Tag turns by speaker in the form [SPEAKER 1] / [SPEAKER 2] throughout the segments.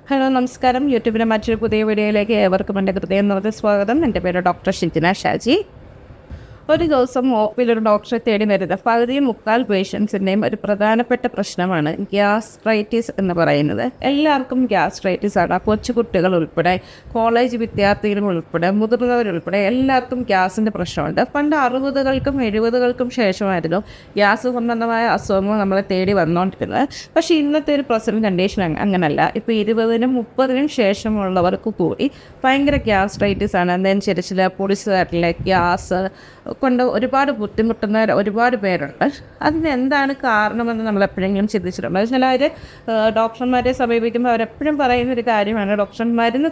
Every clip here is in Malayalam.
[SPEAKER 1] ഹലോ നമസ്കാരം. യൂട്യൂബിലെ മറ്റൊരു പുതിയ വീഡിയോയിലേക്ക് ഏവർക്കും എൻ്റെ ഹൃദയം നിറഞ്ഞ സ്വാഗതം. എൻ്റെ പേര് ഡോക്ടർ ഷിജിന ഷാജി. ഒരു ദിവസം ഒപിയിൽ ഒരു ഡോക്ടറെ തേടി വരുന്നത് പകുതിയും മുക്കാൽ പേഷ്യൻസിൻ്റെയും ഒരു പ്രധാനപ്പെട്ട പ്രശ്നമാണ് ഗ്യാസ്ട്രൈറ്റിസ് എന്ന് പറയുന്നത്. എല്ലാവർക്കും ഗ്യാസ്ട്രൈറ്റിസ് ആണ്. കൊച്ചുകുട്ടികൾ ഉൾപ്പെടെ, കോളേജ് വിദ്യാർത്ഥികൾ ഉൾപ്പെടെ, മുതിർന്നവരുൾപ്പെടെ എല്ലാവർക്കും ഗ്യാസിൻ്റെ പ്രശ്നമുണ്ട്. പണ്ട് 60കൾക്കും 70കൾക്കും ശേഷമായിരുന്നു ഗ്യാസ് സംബന്ധമായ അസുഖങ്ങൾ നമ്മളെ തേടി വന്നുകൊണ്ടിരുന്നത്. പക്ഷേ ഇന്നത്തെ ഒരു പ്രസൻറ്റ് കണ്ടീഷൻ അങ്ങനല്ല. ഇപ്പോൾ 20നും 30നും ശേഷമുള്ളവർക്ക് കൂടി ഭയങ്കര ഗ്യാസ്ട്രൈറ്റിസ് ആണ്. അതനുസരിച്ച് പൊടിച്ചു തരല്, ഗ്യാസ് കൊണ്ട് ഒരുപാട് ബുദ്ധിമുട്ടുന്ന ഒരുപാട് പേരുണ്ട്. അതിന് എന്താണ് കാരണമെന്ന് നമ്മൾ എപ്പോഴെങ്കിലും ചിന്തിച്ചിട്ടുണ്ട്? ചിലർ ഡോക്ടർമാരെ സമീപിക്കുമ്പോൾ അവരെപ്പോഴും പറയുന്നൊരു കാര്യമാണ്, ഡോക്ടർ മരുന്ന്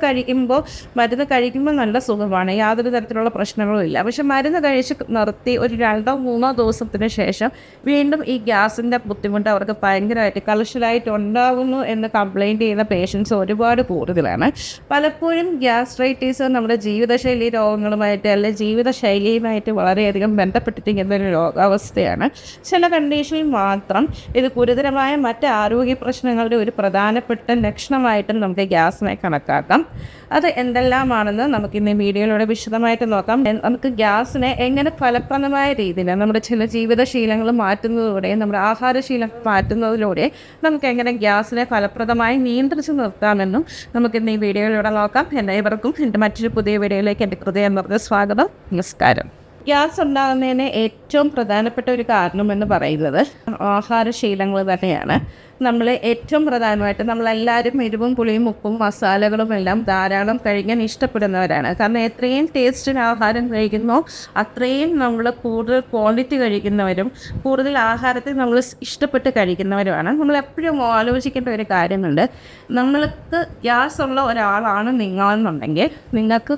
[SPEAKER 1] കഴിക്കുമ്പോൾ നല്ല സുഖമാണ്, യാതൊരു തരത്തിലുള്ള പ്രശ്നങ്ങളും ഇല്ല. പക്ഷെ മരുന്ന് കഴിച്ച് നിർത്തി ഒരു 2-3 ദിവസത്തിന് ശേഷം വീണ്ടും ഈ ഗ്യാസിൻ്റെ ബുദ്ധിമുട്ട് അവർക്ക് ഭയങ്കരമായിട്ട് കലശലായിട്ട് ഉണ്ടാകുന്നു എന്ന് കംപ്ലയിൻറ്റ് ചെയ്യുന്ന പേഷ്യൻസ് ഒരുപാട് കൂടുതലാണ്. പലപ്പോഴും ഗ്യാസ്ട്രൈറ്റിസ് നമ്മുടെ ജീവിതശൈലി രോഗങ്ങളുമായിട്ട് അല്ലെങ്കിൽ ജീവിതശൈലിയുമായിട്ട് വളരെയധികം ബന്ധപ്പെട്ടിരിക്കുന്ന ഒരു രോഗാവസ്ഥയാണ്. ചില കണ്ടീഷനിൽ മാത്രം ഇത് ഗുരുതരമായ മറ്റ് ആരോഗ്യ പ്രശ്നങ്ങളുടെ ഒരു പ്രധാനപ്പെട്ട ലക്ഷണമായിട്ടും നമുക്ക് ഗ്യാസിനെ കണക്കാക്കാം. അത് എന്തെല്ലാമാണെന്ന് നമുക്കിന്ന് ഈ വീഡിയോയിലൂടെ വിശദമായിട്ട് നോക്കാം. നമുക്ക് ഗ്യാസിനെ എങ്ങനെ ഫലപ്രദമായ രീതിയിൽ നമ്മുടെ ചില ജീവിതശീലങ്ങൾ മാറ്റുന്നതിലൂടെ, നമ്മുടെ ആഹാരശീലങ്ങൾ മാറ്റുന്നതിലൂടെ നമുക്ക് എങ്ങനെ ഗ്യാസിനെ ഫലപ്രദമായി നിയന്ത്രിച്ച് നിർത്താമെന്നും നമുക്കിന്ന് ഈ വീഡിയോയിലൂടെ നോക്കാം. എല്ലാവർക്കും എൻ്റെ മറ്റൊരു പുതിയ വീഡിയോയിലേക്ക് എൻ്റെ ഹൃദയം നിറഞ്ഞ സ്വാഗതം. നമസ്കാരം. ഗ്യാസ് ഉണ്ടാകുന്നതിന് ഏറ്റവും പ്രധാനപ്പെട്ട ഒരു കാരണം എന്ന് പറയുന്നത് ആഹാരശീലങ്ങൾ തന്നെയാണ്. നമ്മൾ ഏറ്റവും പ്രധാനമായിട്ട് നമ്മളെല്ലാവരും എരിവും പുളിയും ഉപ്പും മസാലകളും എല്ലാം ധാരാളം കഴിക്കാൻ ഇഷ്ടപ്പെടുന്നവരാണ്. കാരണം എത്രയും ടേസ്റ്റിന് ആഹാരം കഴിക്കുന്നോ അത്രയും നമ്മൾ കൂടുതൽ ക്വാളിറ്റി കഴിക്കുന്നവരും കൂടുതൽ ആഹാരത്തെ നമ്മൾ ഇഷ്ടപ്പെട്ട് കഴിക്കുന്നവരുമാണ്. നമ്മൾ എപ്പോഴും ആലോചിക്കേണ്ട ഒരു കാര്യമുണ്ട്, നമ്മൾക്ക് ഗ്യാസ് ഉള്ള ഒരാളാണ് നിങ്ങളെന്നുണ്ടെങ്കിൽ നിങ്ങൾക്ക്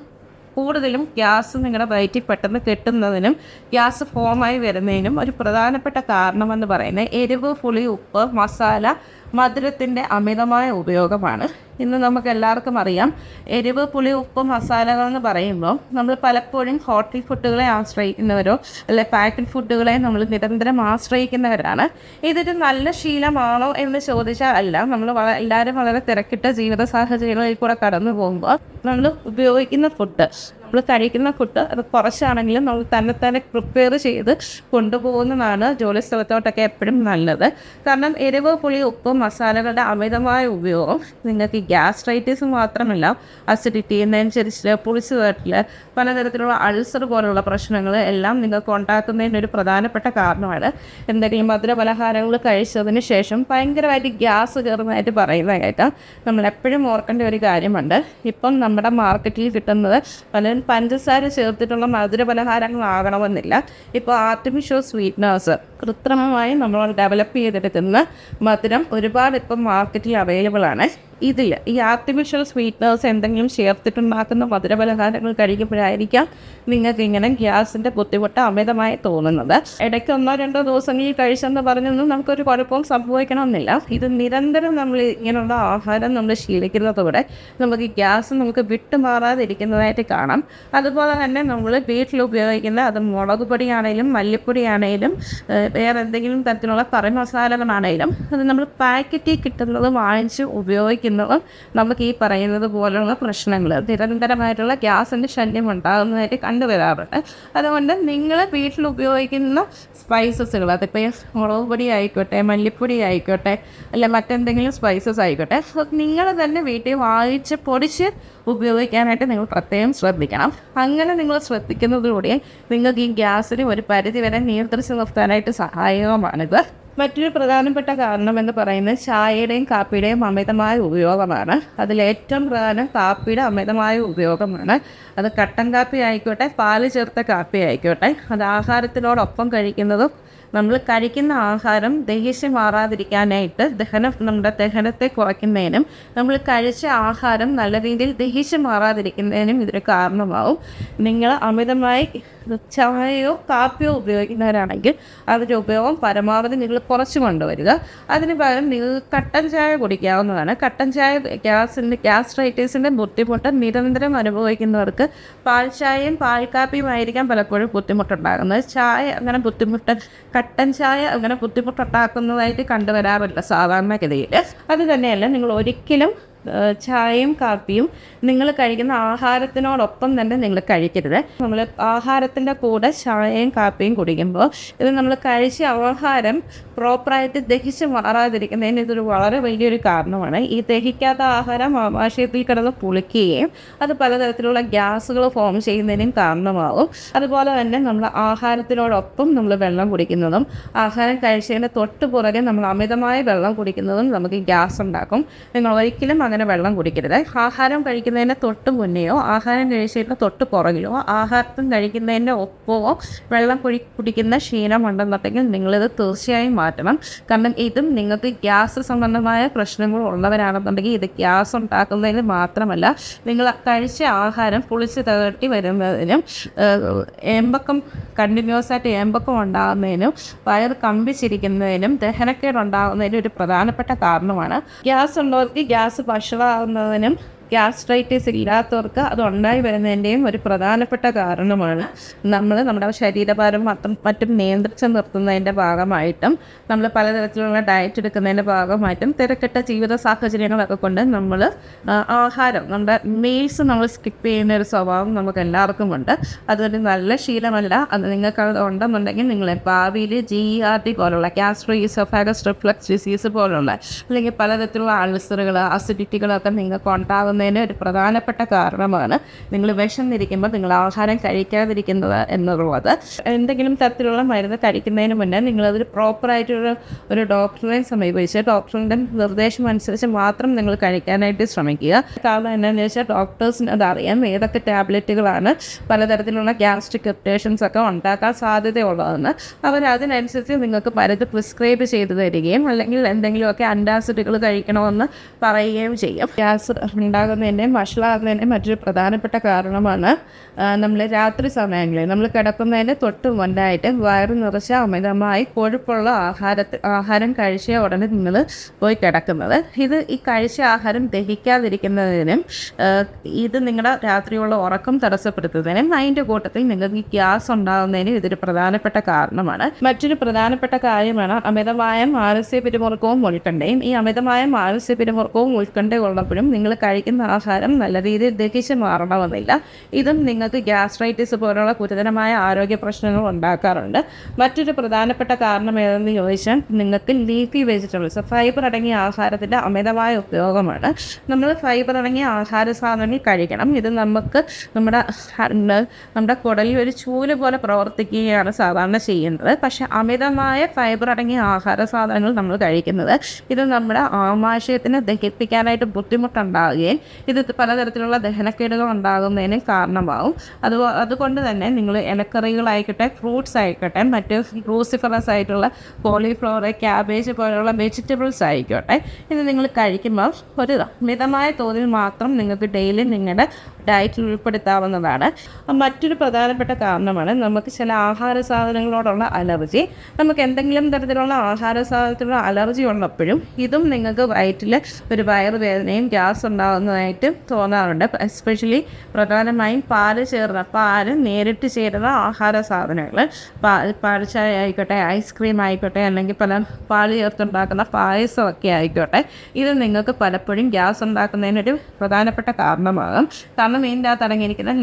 [SPEAKER 1] കൂടുതലും ഗ്യാസ് നിങ്ങളുടെ വയറ്റിൽ പെട്ടെന്ന് കെട്ടുന്നതിനും ഗ്യാസ് ഫോമായി വരുന്നതിനും ഒരു പ്രധാനപ്പെട്ട കാരണമെന്ന് പറയുന്നത് എരിവ്, പുളി, ഉപ്പ്, മസാല, മധുരത്തിൻ്റെ അമിതമായ ഉപയോഗമാണ്. ഇന്ന് നമുക്ക് എല്ലാവർക്കും അറിയാം, എരിവ്, പുളി, ഉപ്പ്, മസാലകൾ എന്ന് പറയുമ്പോൾ നമ്മൾ പലപ്പോഴും ഹോട്ടൽ ഫുഡുകളെ ആശ്രയിക്കുന്നവരോ അല്ലെ പാക്കറ്റ് ഫുഡുകളെ നമ്മൾ നിരന്തരം ആശ്രയിക്കുന്നവരാണ്. ഇതൊരു നല്ല ശീലമാണോ എന്ന് ചോദിച്ചാൽ അല്ല. നമ്മൾ എല്ലാവരും വളരെ തിരക്കിട്ട ജീവിത സാഹചര്യങ്ങളിൽ കൂടെ കടന്നു പോകുമ്പോൾ നമ്മൾ ഉപയോഗിക്കുന്ന ഫുഡ്, നമ്മൾ കഴിക്കുന്ന ഫുഡ് അത് കുറച്ചാണെങ്കിലും നമ്മൾ തന്നെ പ്രിപ്പയർ ചെയ്ത് കൊണ്ടുപോകുന്നതാണ് ജോലി സ്ഥലത്തോട്ടൊക്കെ എപ്പോഴും നല്ലത്. കാരണം എരിവ്, പുളി, ഉപ്പ്, മസാലകളുടെ അമിതമായ ഉപയോഗം നിങ്ങൾക്ക് ഗ്യാസ്ട്രൈറ്റിസ് മാത്രമല്ല, അസിഡിറ്റി, എന്നനുസരിച്ച് പുളിച്ചു തരൽ, പലതരത്തിലുള്ള അൾസർ പോലുള്ള പ്രശ്നങ്ങൾ എല്ലാം നിങ്ങൾക്ക് ഉണ്ടാക്കുന്നതിനൊരു പ്രധാനപ്പെട്ട കാരണമാണ്. എന്തെങ്കിലും മധുര പലഹാരങ്ങൾ കഴിച്ചതിന് ശേഷം ഭയങ്കരമായിട്ട് ഗ്യാസ് കയറുന്നതായിട്ട് പറയുന്നതായിട്ട് നമ്മളെപ്പോഴും ഓർക്കേണ്ട ഒരു കാര്യമുണ്ട്. ഇപ്പം നമ്മുടെ മാർക്കറ്റിൽ കിട്ടുന്നത് പലരും പഞ്ചസാര ചേർത്തിട്ടുള്ള മധുര പലഹാരങ്ങളാകണമെന്നില്ല. ഇപ്പോൾ ആർട്ടിഫിഷ്യൽ സ്വീറ്റ്നേഴ്സ്, കൃത്രിമമായി നമ്മൾ ഡെവലപ്പ് ചെയ്തെടുക്കുന്ന മധുരം ഒരുപാട് ഇപ്പം മാർക്കറ്റിൽ അവൈലബിൾ ആണ്. ഈ ആർട്ടിഫിഷ്യൽ സ്വീറ്റ്നേഴ്സ് എന്തെങ്കിലും ചേർത്തിട്ടുണ്ടാക്കുന്ന മധുരപലഹാരങ്ങൾ കഴിക്കുമ്പോഴായിരിക്കാം നിങ്ങൾക്ക് ഇങ്ങനെ ഗ്യാസിൻ്റെ ബുദ്ധിമുട്ട് അമിതമായി തോന്നുന്നത്. ഇടയ്ക്ക് 1-2 ദിവസങ്ങളിൽ കഴിച്ചെന്ന് പറഞ്ഞൊന്നും നമുക്കൊരു കുഴപ്പവും സംഭവിക്കണമെന്നില്ല. ഇത് നിരന്തരം നമ്മൾ ഇങ്ങനെയുള്ള ആഹാരം നമ്മൾ ശീലിക്കുന്നതോടെ നമുക്ക് ഗ്യാസ് നമുക്ക് വിട്ടുമാറാതിരിക്കുന്നതായിട്ട് കാണാം. അതുപോലെ തന്നെ നമ്മൾ വീട്ടിൽ ഉപയോഗിക്കുന്ന അത് മുളക് പൊടിയാണെങ്കിലും മല്ലിപ്പൊടിയാണെങ്കിലും വേറെ എന്തെങ്കിലും തരത്തിലുള്ള കറി മസാലകളാണെങ്കിലും അത് നമ്മൾ പാക്കറ്റിൽ കിട്ടുന്നത് വാങ്ങിച്ച് ഉപയോഗിക്കുന്നതും നമുക്ക് ഈ പറയുന്നത് പോലുള്ള പ്രശ്നങ്ങൾ, നിരന്തരമായിട്ടുള്ള ഗ്യാസിൻ്റെ ശല്യം ഉണ്ടാകുന്നതായിട്ട് കണ്ടുവരാറുണ്ട്. അതുകൊണ്ട് നിങ്ങൾ വീട്ടിൽ ഉപയോഗിക്കുന്ന സ്പൈസസുകൾ, അതിപ്പോൾ മുളക് പൊടി ആയിക്കോട്ടെ, മല്ലിപ്പൊടി ആയിക്കോട്ടെ, അല്ല മറ്റെന്തെങ്കിലും സ്പൈസസ് ആയിക്കോട്ടെ, നിങ്ങൾ തന്നെ വീട്ടിൽ വാങ്ങിച്ച് പൊടിച്ച് ഉപയോഗിക്കാനായിട്ട് നിങ്ങൾ പ്രത്യേകം ശ്രദ്ധിക്കണം. അങ്ങനെ നിങ്ങൾ ശ്രദ്ധിക്കുന്നതിലൂടെ നിങ്ങൾക്ക് ഈ ഗ്യാസിന് ഒരു പരിധിവരെ നിയന്ത്രിച്ച് നിർത്താനായിട്ട് സഹായകമാണിത്. മറ്റൊരു പ്രധാനപ്പെട്ട കാരണം എന്ന് പറയുന്നത് ചായയുടെയും കാപ്പിയുടെയും അമിതമായ ഉപയോഗമാണ്. അതിലേറ്റവും പ്രധാനം കാപ്പിയുടെ അമിതമായ ഉപയോഗമാണ്. അത് കട്ടൻ കാപ്പി ആയിക്കോട്ടെ, പാല് ചേർത്ത കാപ്പി ആയിക്കോട്ടെ, അത് ആഹാരത്തിനോടൊപ്പം കഴിക്കുന്നതും നമ്മൾ കഴിക്കുന്ന ആഹാരം ദഹിച്ച് മാറാതിരിക്കാനായിട്ട് നമ്മുടെ ദഹനത്തെ കുറയ്ക്കുന്നതിനും നമ്മൾ കഴിച്ച ആഹാരം നല്ല രീതിയിൽ ദഹിച്ച് മാറാതിരിക്കുന്നതിനും ഇതൊരു കാരണമാവും. നിങ്ങൾ അമിതമായി ചായയോ കാപ്പിയോ ഉപയോഗിക്കുന്നവരാണെങ്കിൽ അതിൻ്റെ ഉപയോഗം പരമാവധി നിങ്ങൾ കുറച്ച് കൊണ്ടുവരിക. അതിന് പകരം നിങ്ങൾ കട്ടൻ ചായ കുടിക്കാവുന്നതാണ്. കട്ടൻ ചായ ഗ്യാസ്ട്രൈറ്റിസിൻ്റെ ബുദ്ധിമുട്ട് നിരന്തരം അനുഭവിക്കുന്നവർക്ക് പാൽ ചായയും പാൽ കാപ്പിയുമായിരിക്കാം പലപ്പോഴും ബുദ്ധിമുട്ടുണ്ടാകുന്നത്. കട്ടൻ ചായ അങ്ങനെ ബുദ്ധിമുട്ടുണ്ടാക്കുന്നതായിട്ട് കണ്ടുവരാറില്ല സാധാരണഗതിയിൽ. അത് തന്നെയല്ല, നിങ്ങൾ ഒരിക്കലും ചായയും കാപ്പിയും നിങ്ങൾ കഴിക്കുന്ന ആഹാരത്തിനോടൊപ്പം തന്നെ നിങ്ങൾ കഴിക്കരുത്. നമ്മൾ ആഹാരത്തിൻ്റെ കൂടെ ചായയും കാപ്പിയും കുടിക്കുമ്പോൾ ഇത് നമ്മൾ കഴിച്ച ആഹാരം പ്രോപ്പറായിട്ട് ദഹിച്ച് മാറാതിരിക്കുന്നതിന് ഇതൊരു വളരെ വലിയൊരു കാരണമാണ്. ഈ ദഹിക്കാത്ത ആഹാരം ആമാശയത്തിൽ കിടന്ന് പുളിക്കുകയും അത് പലതരത്തിലുള്ള ഗ്യാസുകൾ ഫോം ചെയ്യുന്നതിനും കാരണമാകും. അതുപോലെ തന്നെ നമ്മൾ ആഹാരത്തിനോടൊപ്പം നമ്മൾ വെള്ളം കുടിക്കുന്നതും ആഹാരം കഴിച്ചതിന് തൊട്ട് പുറകെ നമ്മൾ അമിതമായ വെള്ളം കുടിക്കുന്നതും നമുക്ക് ഗ്യാസ് ഉണ്ടാക്കും. നിങ്ങൾ ഒരിക്കലും അങ്ങനെ വെള്ളം കുടിക്കരുത്. ആഹാരം കഴിക്കുന്നതിന് തൊട്ട് മുന്നെയോ ആഹാരം കഴിച്ചതിന് തൊട്ട് പുറകിലോ ആഹാരം കഴിക്കുന്നതിൻ്റെ ഒപ്പമോ വെള്ളം കുടിക്കുന്ന ശീലമുണ്ടെന്നുണ്ടെങ്കിൽ നിങ്ങളിത് തീർച്ചയായും മാറ്റണം. കാരണം ഇതും നിങ്ങൾക്ക് ഗ്യാസ് സംബന്ധമായ പ്രശ്നങ്ങൾ ഉള്ളവരാണെന്നുണ്ടെങ്കിൽ ഇത് ഗ്യാസ് ഉണ്ടാക്കുന്നതിന് മാത്രമല്ല, നിങ്ങൾ കഴിച്ച ആഹാരം പുളിച്ച് തകട്ടി വരുന്നതിനും കണ്ടിന്യൂസ് ആയിട്ട് ഏമ്പക്കം ഉണ്ടാകുന്നതിനും വയറ് കമ്പിച്ചിരിക്കുന്നതിനും ദഹനക്കേട് ഉണ്ടാകുന്നതിനും ഒരു പ്രധാനപ്പെട്ട കാരണമാണ്. ഗ്യാസ് ഉള്ളവർക്ക് ഗ്യാസ് വഷളാകുന്നതിനും ഗ്യാസ്ട്രൈറ്റിസ് ഇല്ലാത്തവർക്ക് അത് ഉണ്ടായി വരുന്നതിൻ്റെയും ഒരു പ്രധാനപ്പെട്ട കാരണമാണ് നമ്മുടെ ശരീരഭാരം മറ്റും നിയന്ത്രിച്ച് നിർത്തുന്നതിൻ്റെ ഭാഗമായിട്ടും നമ്മൾ പലതരത്തിലുള്ള ഡയറ്റ് എടുക്കുന്നതിൻ്റെ ഭാഗമായിട്ടും തിരക്കിട്ട ജീവിത സാഹചര്യങ്ങളൊക്കെ കൊണ്ട് നമ്മൾ ആഹാരം നമ്മുടെ മീൽസ് നമ്മൾ സ്കിപ്പ് ചെയ്യുന്ന ഒരു സ്വഭാവം നമുക്ക് എല്ലാവർക്കും ഉണ്ട്. അതൊരു നല്ല ശീലമല്ല. അത് നിങ്ങൾക്ക് അത് ഉണ്ടെന്നുണ്ടെങ്കിൽ നിങ്ങൾ ഭാവിയിൽ GERD പോലുള്ള ഗ്യാസ്ട്രോ ഈസോഫാഗസ് റിഫ്ലക്സ് ഡിസീസ് പോലുള്ള അല്ലെങ്കിൽ പലതരത്തിലുള്ള അൾസറുകൾ അസിഡിറ്റികളൊക്കെ നിങ്ങൾക്ക് ഉണ്ടാകുന്ന ഒരു പ്രധാനപ്പെട്ട കാരണമാണ് നിങ്ങൾ വിശന്നിരിക്കുമ്പോൾ നിങ്ങൾ ആഹാരം കഴിക്കാതിരിക്കുന്നത് എന്നുള്ളത്. എന്തെങ്കിലും തരത്തിലുള്ള മരുന്ന് കഴിക്കുന്നതിന് മുന്നേ നിങ്ങളതൊരു പ്രോപ്പറായിട്ടൊരു ഡോക്ടറെ സമീപിച്ച് ഡോക്ടറിൻ്റെ നിർദ്ദേശം അനുസരിച്ച് മാത്രം നിങ്ങൾ കഴിക്കാനായിട്ട് ശ്രമിക്കുക. കാരണം എന്താണെന്ന് വെച്ചാൽ ഡോക്ടേഴ്സിന് അതറിയാം ഏതൊക്കെ ടാബ്ലറ്റുകളാണ് പലതരത്തിലുള്ള ഗ്യാസ്ട്രിക് ഇറിറ്റേഷൻസ് ഒക്കെ ഉണ്ടാക്കാൻ സാധ്യതയുള്ളതെന്ന്. അവരതിനനുസരിച്ച് നിങ്ങൾക്ക് മരുന്ന് പ്രിസ്ക്രൈബ് ചെയ്ത് തരികയും അല്ലെങ്കിൽ എന്തെങ്കിലുമൊക്കെ ആൻറ്റാസിഡുകൾ കഴിക്കണമെന്ന് പറയുകയും ചെയ്യും. ഗ്യാസ് ഉണ്ടാകുന്നതിൻ്റെയും വഷളാകുന്നതിൻ്റെയും മറ്റൊരു പ്രധാനപ്പെട്ട കാരണമാണ് നമ്മൾ രാത്രി സമയങ്ങളിൽ നമ്മൾ കിടക്കുന്നതിന് തൊട്ട് മുന്നായിട്ട് വയറ് നിറച്ച അമിതമായി കൊഴുപ്പുള്ള ആഹാരം കഴിച്ച ഉടനെ നിങ്ങൾ പോയി കിടക്കുന്നത്. ഈ കഴിച്ച ആഹാരം ദഹിക്കാതിരിക്കുന്നതിനും ഇത് നിങ്ങളുടെ രാത്രിയുള്ള ഉറക്കം തടസ്സപ്പെടുത്തുന്നതിനും അതിൻ്റെ കൂട്ടത്തിൽ നിങ്ങൾക്ക് ഗ്യാസ് ഉണ്ടാകുന്നതിനും ഇതൊരു പ്രധാനപ്പെട്ട കാരണമാണ്. മറ്റൊരു പ്രധാനപ്പെട്ട കാര്യമാണ് അമിതമായ മാനസിക പിരിമുറുക്കവും ഉത്കണ്ഠയും. ഈ അമിതമായ മാനസിക പിരിമുറുക്കവും ഉത്കണ്ഠയും ഉള്ളപ്പോഴും നിങ്ങൾ കഴിക്കുന്ന ആഹാരം നല്ല രീതിയിൽ ദഹിച്ച് മാറണമെന്നില്ല. ഇതും നിങ്ങൾക്ക് ഗ്യാസ്ട്രൈറ്റിസ് പോലുള്ള ഗുരുതരമായ ആരോഗ്യ പ്രശ്നങ്ങൾ ഉണ്ടാക്കാറുണ്ട്. മറ്റൊരു പ്രധാനപ്പെട്ട കാരണം ഏതെന്ന് ചോദിച്ചാൽ നിങ്ങൾക്ക് ലീഫി വെജിറ്റബിൾസ് ഫൈബർ അടങ്ങിയ ആഹാരത്തിൻ്റെ അമിതമായ ഉപയോഗമാണ്. നമ്മൾ ഫൈബർ അടങ്ങിയ ആഹാര സാധനങ്ങൾ കഴിക്കണം. ഇത് നമുക്ക് നമ്മുടെ കുടലിൽ ഒരു ചൂല് പോലെ പ്രവർത്തിക്കുകയാണ് സാധാരണ ചെയ്യുന്നത്. പക്ഷേ അമിതമായ ഫൈബർ അടങ്ങിയ ആഹാര സാധനങ്ങൾ നമ്മൾ കഴിക്കുന്നത് ഇത് നമ്മുടെ ആമാശയത്തിന് ദഹിപ്പിക്കാനായിട്ട് ബുദ്ധിമുട്ടുണ്ടാകുകയും ഇത് പലതരത്തിലുള്ള ദഹനക്കേടുകൾ ഉണ്ടാകുന്നതിന് കാരണമാകും. അതുകൊണ്ട് തന്നെ നിങ്ങൾ ഇലക്കറികളായിക്കോട്ടെ ഫ്രൂട്ട്സ് ആയിക്കോട്ടെ മറ്റ് ക്രൂസിഫറസ് ആയിട്ടുള്ള കോളിഫ്ലവർ ക്യാബേജ് പോലുള്ള വെജിറ്റബിൾസ് ആയിക്കോട്ടെ ഇത് നിങ്ങൾ കഴിക്കുമ്പോൾ ഒരു മിതമായ തോതിൽ മാത്രം നിങ്ങൾക്ക് ഡെയിലി നിങ്ങളുടെ ഡയറ്റിൽ ഉൾപ്പെടുത്താവുന്നതാണ്. മറ്റൊരു പ്രധാനപ്പെട്ട കാരണമാണ് നമുക്ക് ചില ആഹാര സാധനങ്ങളോടുള്ള അലർജി. നമുക്ക് എന്തെങ്കിലും തരത്തിലുള്ള ആഹാര സാധനത്തിലുള്ള അലർജി ഉള്ളപ്പോഴും ഇതും നിങ്ങൾക്ക് വയറ്റിൽ ഒരു വയറുവേദനയും ഗ്യാസ് ഉണ്ടാകുന്നതായിട്ട് തോന്നാറുണ്ട്. എസ്പെഷ്യലി പ്രധാനമായും പാല് നേരിട്ട് ചേരുന്ന ആഹാര സാധനങ്ങൾ പാൽച്ചായ ആയിക്കോട്ടെ ഐസ്ക്രീം ആയിക്കോട്ടെ അല്ലെങ്കിൽ പല പാല് ചേർത്തുണ്ടാക്കുന്ന പായസമൊക്കെ ആയിക്കോട്ടെ ഇത് നിങ്ങൾക്ക് പലപ്പോഴും ഗ്യാസ് ഉണ്ടാക്കുന്നതിനൊരു പ്രധാനപ്പെട്ട കാരണമാകും. കാരണം ഇതിൻ്റെ അകത്ത് അടങ്ങിയിരിക്കുന്ന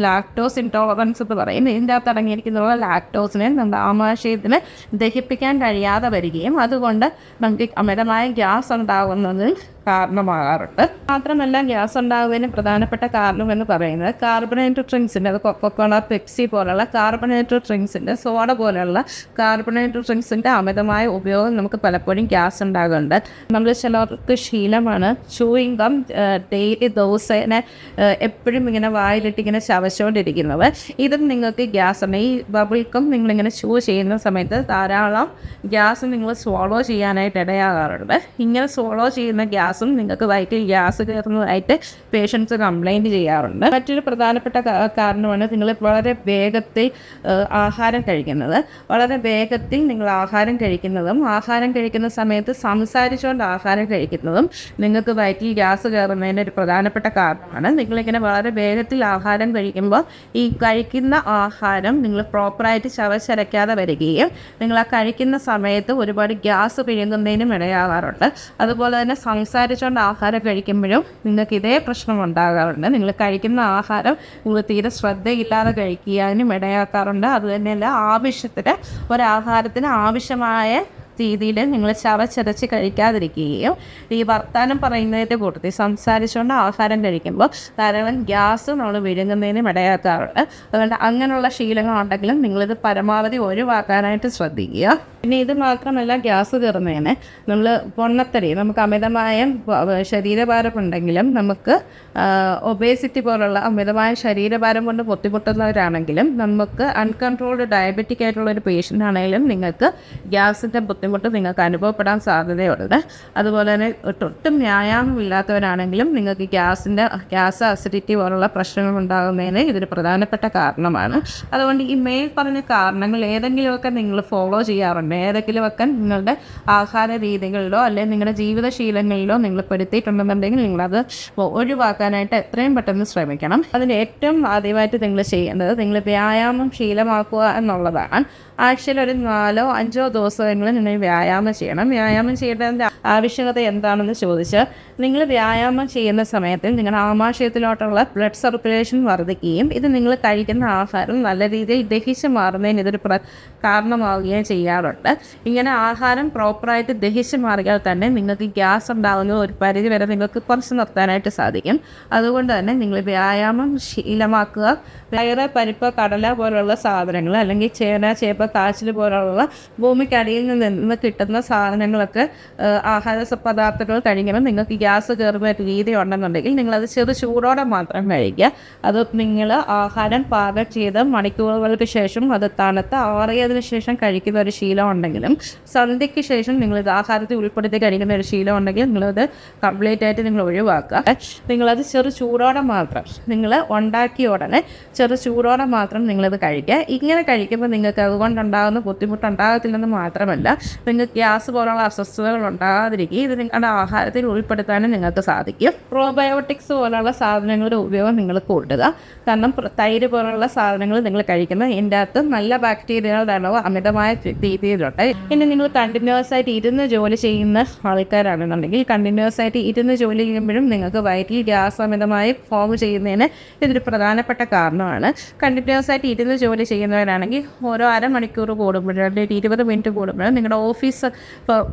[SPEAKER 1] ലാക്ടോസ് ഇൻടോളറൻസ് എന്ന് പറയും. ഇതിൻ്റെ അകത്ത് അടങ്ങിയിരിക്കുന്ന ലാക്ടോസിനെ നമ്മുടെ ആമാശയത്തിന് ദഹിപ്പിക്കാൻ കഴിയാതെ വരികയും അതുകൊണ്ട് നമുക്ക് അമിതമായ ഗ്യാസ് ഉണ്ടാകുന്നതിൽ കാരണമാകാറുണ്ട്. മാത്രമല്ല ഗ്യാസ് ഉണ്ടാകുന്നതിന് പ്രധാനപ്പെട്ട കാരണം എന്ന് പറയുന്നത് കാർബണേറ്റഡ് ഡ്രിങ്ക്സിൻ്റെ അത് കൊക്കോകോള പെപ്സി പോലുള്ള കാർബണേറ്റഡ് ഡ്രിങ്ക്സിൻ്റെ സോഡ പോലുള്ള കാർബണേറ്റഡ് ഡ്രിങ്ക്സിൻ്റെ അമിതമായ ഉപയോഗം നമുക്ക് പലപ്പോഴും ഗ്യാസ് ഉണ്ടാകുന്നുണ്ട്. നമ്മൾ ചിലർക്ക് ശീലമാണ് ചൂയിങ് ഗം ഡെയിലി ദിവസേന എപ്പോഴും ഇങ്ങനെ വായിലിട്ട് ഇങ്ങനെ ചവച്ചുകൊണ്ടിരിക്കുന്നത്. ഇതും നിങ്ങൾക്ക് ഗ്യാസ് ഉണ്ട്. ഈ ബബിൾക്കും നിങ്ങളിങ്ങനെ ചൂ ചെയ്യുന്ന സമയത്ത് ധാരാളം ഗ്യാസ് നിങ്ങൾ സ്വോളോ ചെയ്യാനായിട്ട് ഇടയാകാറുണ്ട്. ഇങ്ങനെ സ്വോളോ ചെയ്യുന്ന ഗ്യാസും നിങ്ങൾക്ക് വയറ്റിൽ ഗ്യാസ് കയറുന്നതായിട്ട് പേഷ്യൻസ് കംപ്ലൈൻറ്റ് ചെയ്യാറുണ്ട്. മറ്റൊരു പ്രധാനപ്പെട്ട കാരണമാണ് നിങ്ങൾ വളരെ വേഗത്തിൽ ആഹാരം കഴിക്കുന്നത്. വളരെ വേഗത്തിൽ നിങ്ങൾ ആഹാരം കഴിക്കുന്നതും ആഹാരം കഴിക്കുന്ന സമയത്ത് സംസാരിച്ചുകൊണ്ട് ആഹാരം കഴിക്കുന്നതും നിങ്ങൾക്ക് വയറ്റിൽ ഗ്യാസ് കയറുന്നതിൻ്റെ ഒരു പ്രധാനപ്പെട്ട കാരണമാണ്. നിങ്ങളിങ്ങനെ വളരെ വേഗത്തിൽ ആഹാരം കഴിക്കുമ്പോൾ ഈ കഴിക്കുന്ന ആഹാരം നിങ്ങൾ പ്രോപ്പറായിട്ട് ചവച്ചരയ്ക്കാതെ വരികയും നിങ്ങൾ ആ കഴിക്കുന്ന സമയത്ത് ഒരുപാട് ഗ്യാസ് പിഴുങ്ങുന്നതിനും ഇടയാകാറുണ്ട്. അതുപോലെ തന്നെ സംസാരിച്ചുകൊണ്ട് ആഹാരം കഴിക്കുമ്പോഴും നിങ്ങൾക്ക് ഇതേ പ്രശ്നം ഉണ്ടാകാറുണ്ട്. നിങ്ങൾ കഴിക്കുന്ന ആഹാരം നിങ്ങൾ തീരെ ശ്രദ്ധയില്ലാതെ കഴിക്കാനും ഇടയാക്കാറുണ്ട്. അതുതന്നെയല്ല, ആവശ്യത്തിന് ഒരാഹാരത്തിന് ആവശ്യമായ രീതിയിൽ നിങ്ങൾ ചവച്ചരച്ച് കഴിക്കാതിരിക്കുകയും ഈ വർത്തമാനം പറയുന്നതിൻ്റെ കൂട്ടത്തിൽ സംസാരിച്ചുകൊണ്ട് ആഹാരം കഴിക്കുമ്പോൾ ധാരാളം ഗ്യാസ് നമ്മൾ വിഴുങ്ങുന്നതിനും ഇടയാക്കാറുണ്ട്. അതുകൊണ്ട് അങ്ങനെയുള്ള ശീലങ്ങളുണ്ടെങ്കിലും നിങ്ങളിത് പരമാവധി ഒഴിവാക്കാനായിട്ട് ശ്രദ്ധിക്കുക. പിന്നെ ഇത് മാത്രമല്ല, ഗ്യാസ് കയറുന്നതിന് നമ്മൾ പൊണ്ണത്തടി, നമുക്ക് അമിതമായ ശരീരഭാരം ഉണ്ടെങ്കിലും, നമുക്ക് ഒബേസിറ്റി പോലുള്ള അമിതമായ ശരീരഭാരം കൊണ്ട് ബുദ്ധിമുട്ടുന്നവരാണെങ്കിലും, നമുക്ക് അൺകൺട്രോൾഡ് ഡയബറ്റിക് ആയിട്ടുള്ള ഒരു പേഷ്യൻ്റ് ആണെങ്കിലും നിങ്ങൾക്ക് ഗ്യാസിൻ്റെ ബുദ്ധിമുട്ട് നിങ്ങൾക്ക് അനുഭവപ്പെടാൻ സാധ്യതയുണ്ട്. അതുപോലെ തന്നെ ഒട്ടും വ്യായാമമില്ലാത്തവരാണെങ്കിലും നിങ്ങൾക്ക് ഗ്യാസ് അസിഡിറ്റി പോലുള്ള പ്രശ്നങ്ങൾ ഉണ്ടാകുന്നതിന് ഇതൊരു പ്രധാനപ്പെട്ട കാരണമാണ്. അതുകൊണ്ട് ഈ മേൽ പറഞ്ഞ കാരണങ്ങൾ ഏതെങ്കിലുമൊക്കെ നിങ്ങൾ ഫോളോ ചെയ്യാറുണ്ട്, ഏതെങ്കിലുമൊക്കെ നിങ്ങളുടെ ആഹാര രീതികളിലോ അല്ലെങ്കിൽ നിങ്ങളുടെ ജീവിതശീലങ്ങളിലോ നിങ്ങൾ പെടുത്തിയിട്ടുണ്ടെന്നുണ്ടെങ്കിൽ നിങ്ങളത് ഒഴിവാക്കാനായിട്ട് എത്രയും പെട്ടെന്ന് ശ്രമിക്കണം. അതിന് ഏറ്റവും ആദ്യമായിട്ട് നിങ്ങൾ ചെയ്യേണ്ടത് നിങ്ങൾ വ്യായാമം ശീലമാക്കുക എന്നുള്ളതാണ്. ആഴ്ചയിൽ ഒരു 4-5 ദിവസങ്ങളിൽ നിങ്ങൾ വ്യായാമം ചെയ്യണം. വ്യായാമം ചെയ്യേണ്ടതിൻ്റെ ആവശ്യകത എന്താണെന്ന് ചോദിച്ചാൽ, നിങ്ങൾ വ്യായാമം ചെയ്യുന്ന സമയത്ത് നിങ്ങളുടെ ആമാശയത്തിലോട്ടുള്ള ബ്ലഡ് സർക്കുലേഷൻ വർദ്ധിക്കുകയും ഇത് നിങ്ങൾ കഴിക്കുന്ന ആഹാരം നല്ല രീതിയിൽ ദഹിച്ച് മാറുന്നതിന് ഇതൊരു കാരണമാവുകയും ചെയ്യാറുണ്ട്. ഇങ്ങനെ ആഹാരം പ്രോപ്പറായിട്ട് ദഹിച്ച് മാറിയാൽ തന്നെ നിങ്ങൾക്ക് ഗ്യാസ് ഉണ്ടാകുന്നത് ഒരു പരിധി വരെ നിങ്ങൾക്ക് കുറച്ച് നിർത്താനായിട്ട് സാധിക്കും. അതുകൊണ്ട് തന്നെ നിങ്ങൾ വ്യായാമം ശീലമാക്കുക. പയറ്, പരിപ്പ്, കടല പോലുള്ള സാധനങ്ങൾ, അല്ലെങ്കിൽ ചേന, ചേപ്പ, കാച്ചിൽ പോലുള്ള ഭൂമിക്കടിയിൽ നിന്ന് കിട്ടുന്ന സാധനങ്ങളൊക്കെ ആഹാര പദാർത്ഥങ്ങൾ കഴിക്കുമ്പോൾ നിങ്ങൾക്ക് ഗ്യാസ് കയറുന്ന രീതി ഉണ്ടെന്നുണ്ടെങ്കിൽ നിങ്ങളത് ചെറു ചൂടോടെ മാത്രം കഴിക്കുക. അത് നിങ്ങൾ ആഹാരം പാകം ചെയ്ത് മണിക്കൂറുകൾക്ക് ശേഷം അത് തണുത്ത് ആറിയതിനു ശേഷം കഴിക്കുന്ന ഒരു ശീലം ഉണ്ടെങ്കിലും, സന്ധ്യയ്ക്ക് ശേഷം നിങ്ങളിത് ആഹാരത്തിൽ ഉൾപ്പെടുത്തി കഴിക്കുന്ന ഒരു ശീലം ഉണ്ടെങ്കിൽ നിങ്ങളത് കംപ്ലീറ്റ് ആയിട്ട് നിങ്ങൾ ഒഴിവാക്കുക. നിങ്ങളത് ചെറു ചൂടോടെ മാത്രം, നിങ്ങൾ ഉണ്ടാക്കിയ ഉടനെ ചെറു ചൂടോടെ മാത്രം നിങ്ങളത് കഴിക്കുക. ഇങ്ങനെ കഴിക്കുമ്പോൾ നിങ്ങൾക്ക് അതുകൊണ്ടുണ്ടാകുന്ന ബുദ്ധിമുട്ടുണ്ടാകത്തില്ലെന്ന് മാത്രമല്ല, നിങ്ങൾക്ക് ഗ്യാസ് പോലുള്ള അസ്വസ്ഥതകൾ ഉണ്ടാകാതിരിക്കുക. ഇത് നിങ്ങളുടെ ആഹാരത്തിൽ ഉൾപ്പെടുത്താനും നിങ്ങൾക്ക് സാധിക്കും. പ്രോബയോട്ടിക്സ് പോലുള്ള സാധനങ്ങളുടെ ഉപയോഗം നിങ്ങൾ കൂട്ടുക. കാരണം തൈര് പോലുള്ള സാധനങ്ങൾ നിങ്ങൾ കഴിക്കുമ്പോൾ ഇതിൻ്റെ അകത്ത് നല്ല ബാക്ടീരിയകളുടെ അളവ് അമിതമായ രീതിയിലുണ്ട്. ഇനി നിങ്ങൾ കണ്ടിന്യൂസ് ആയിട്ട് ഇരുന്ന് ജോലി ചെയ്യുന്ന ആൾക്കാരാണെന്നുണ്ടെങ്കിൽ, കണ്ടിന്യൂസ് ആയിട്ട് ഇരുന്ന് ജോലി ചെയ്യുമ്പോഴും നിങ്ങൾക്ക് വയറ്റിൽ ഗ്യാസ് അമിതമായി ഫോം ചെയ്യുന്നതിന് ഇതൊരു പ്രധാനപ്പെട്ട കാരണമാണ്. കണ്ടിന്യൂസ് ആയിട്ട് ഇരുന്ന് ജോലി ചെയ്യുന്നവരാണെങ്കിൽ ഓരോ അരമണിക്കൂർ കൂടുമ്പോഴും അല്ലെങ്കിൽ 20 മിനിറ്റ് കൂടുമ്പോഴും നിങ്ങളുടെ ഓഫീസ്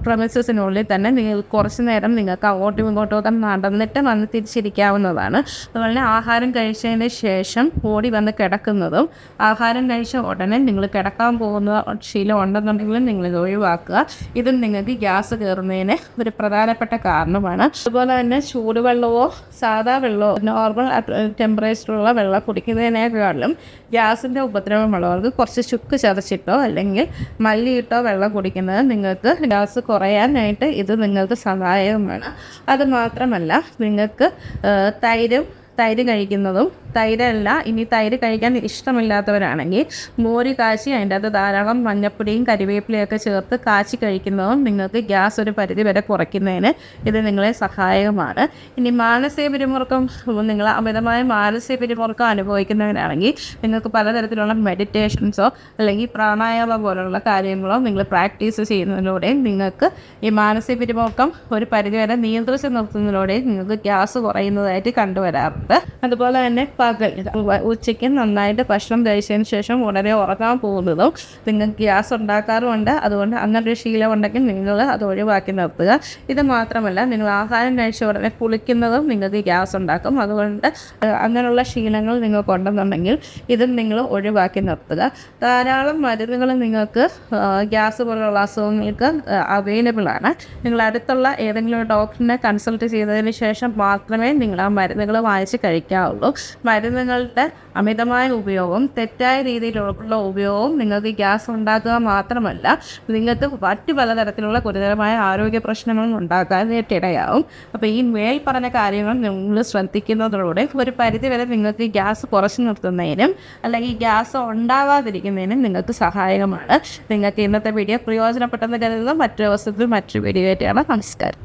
[SPEAKER 1] പ്രമിസസിനുള്ളിൽ തന്നെ നിങ്ങൾ കുറച്ച് നേരം നിങ്ങൾക്ക് അങ്ങോട്ടും ഇങ്ങോട്ടും ഒക്കെ നടന്നിട്ട് വന്ന് തിരിച്ചിരിക്കാവുന്നതാണ്. അതുപോലെ ആഹാരം കഴിച്ചതിന് ശേഷം ഓടി വന്ന് കിടക്കുന്നതും, ആഹാരം കഴിച്ച ഉടനെ നിങ്ങൾ കിടക്കാൻ പോകുന്ന ശീലം ഉണ്ടെന്നുണ്ടെങ്കിലും നിങ്ങളിത് ഒഴിവാക്കുക. ഇതും നിങ്ങൾക്ക് ഗ്യാസ് കയറുന്നതിന് ഒരു പ്രധാനപ്പെട്ട കാരണമാണ്. അതുപോലെ തന്നെ ചൂടുവെള്ളമോ സാധാ വെള്ളമോ നോർമൽ ടെമ്പറേച്ചറുള്ള വെള്ളം കുടിക്കുന്നതിനേക്കാളും ഗ്യാസിൻ്റെ ഉപദ്രവമുള്ളവർക്ക് കുറച്ച് ചുക്ക് ചതച്ചിട്ടോ അല്ലെങ്കിൽ മല്ലിയിട്ടോ വെള്ളം കുടിക്കുന്നത് നിങ്ങൾക്ക് ഗ്യാസ് കുറയാനായിട്ട് ഇത് നിങ്ങൾക്ക് സഹായകമാണ്. അതുമാത്രമല്ല, നിങ്ങൾക്ക് തൈര് കഴിക്കുന്നതും, തൈരല്ല ഇനി തൈര് കഴിക്കാൻ ഇഷ്ടമില്ലാത്തവരാണെങ്കിൽ മോര് കാച്ചി അതിൻ്റെ അകത്ത് ധാരാളം മഞ്ഞപ്പൊടിയും കരിവേപ്പിലയൊക്കെ ചേർത്ത് കാച്ചി കഴിക്കുന്നതും നിങ്ങൾക്ക് ഗ്യാസ് ഒരു പരിധി വരെ കുറയ്ക്കുന്നതിന് ഇത് നിങ്ങളെ സഹായകമാണ്. ഇനി മാനസിക പിരിമുറുക്കം, നിങ്ങൾ അമിതമായ മാനസിക പിരിമുറുക്കം അനുഭവിക്കുന്നവരാണെങ്കിൽ നിങ്ങൾക്ക് പലതരത്തിലുള്ള മെഡിറ്റേഷൻസോ അല്ലെങ്കിൽ പ്രാണായാമം പോലുള്ള കാര്യങ്ങളോ നിങ്ങൾ പ്രാക്ടീസ് ചെയ്യുന്നതിലൂടെ നിങ്ങൾക്ക് ഈ മാനസിക പിരിമുറുക്കം ഒരു പരിധി വരെ നിയന്ത്രിച്ച് നിർത്തുന്നതിലൂടെ നിങ്ങൾക്ക് ഗ്യാസ് കുറയുന്നതായിട്ട് കണ്ടുവരാറുണ്ട്. അതുപോലെ തന്നെ ഉച്ചയ്ക്ക് നന്നായിട്ട് ഭക്ഷണം കഴിച്ചതിന് ശേഷം ഉടനെ ഉറങ്ങാൻ പോകുന്നതും നിങ്ങൾക്ക് ഗ്യാസ് ഉണ്ടാക്കാറുമുണ്ട്. അതുകൊണ്ട് അങ്ങനൊരു ശീലം ഉണ്ടെങ്കിൽ നിങ്ങൾ അത് ഒഴിവാക്കി നിർത്തുക. ഇത് മാത്രമല്ല, നിങ്ങൾ ആഹാരം കഴിച്ച ഉടനെ കുളിക്കുന്നതും നിങ്ങൾക്ക് ഗ്യാസ് ഉണ്ടാക്കും. അതുകൊണ്ട് അങ്ങനെയുള്ള ശീലങ്ങൾ നിങ്ങൾക്കുണ്ടെന്നുണ്ടെങ്കിൽ ഇതും നിങ്ങൾ ഒഴിവാക്കി നിർത്തുക. ധാരാളം മരുന്നുകൾ നിങ്ങൾക്ക് ഗ്യാസ് പോലുള്ള അസുഖങ്ങൾക്ക് അവൈലബിൾ ആണ്. നിങ്ങൾ അടുത്തുള്ള ഏതെങ്കിലും ഡോക്ടറിനെ കൺസൾട്ട് ചെയ്തതിന് ശേഷം മാത്രമേ നിങ്ങൾ ആ മരുന്നുകൾ വാങ്ങിച്ച് കഴിക്കാവുള്ളൂ. മരുന്നുകളുടെ അമിതമായ ഉപയോഗവും തെറ്റായ രീതിയിലുള്ള ഉപയോഗവും നിങ്ങൾക്ക് ഗ്യാസ് ഉണ്ടാക്കുക മാത്രമല്ല, നിങ്ങൾക്ക് മറ്റു പലതരത്തിലുള്ള ഗുരുതരമായ ആരോഗ്യ പ്രശ്നങ്ങളും ഉണ്ടാക്കാനായിട്ടിടയാവും. അപ്പോൾ ഈ മേൽ പറഞ്ഞ കാര്യങ്ങൾ നിങ്ങൾ ശ്രദ്ധിക്കുന്നതിലൂടെ ഒരു പരിധി വരെ നിങ്ങൾക്ക് ഗ്യാസ് കുറച്ച് നിർത്തുന്നതിനും അല്ലെങ്കിൽ ഗ്യാസ് ഉണ്ടാകാതിരിക്കുന്നതിനും നിങ്ങൾക്ക് സഹായകമാണ്. നിങ്ങൾക്ക് ഇന്നത്തെ വീഡിയോ പ്രയോജനപ്പെട്ടെന്ന് കരുതുന്ന മറ്റൊരു ദിവസത്തിൽ മറ്റൊരു വീഡിയോ ആയിട്ടാണ്. നമസ്കാരം.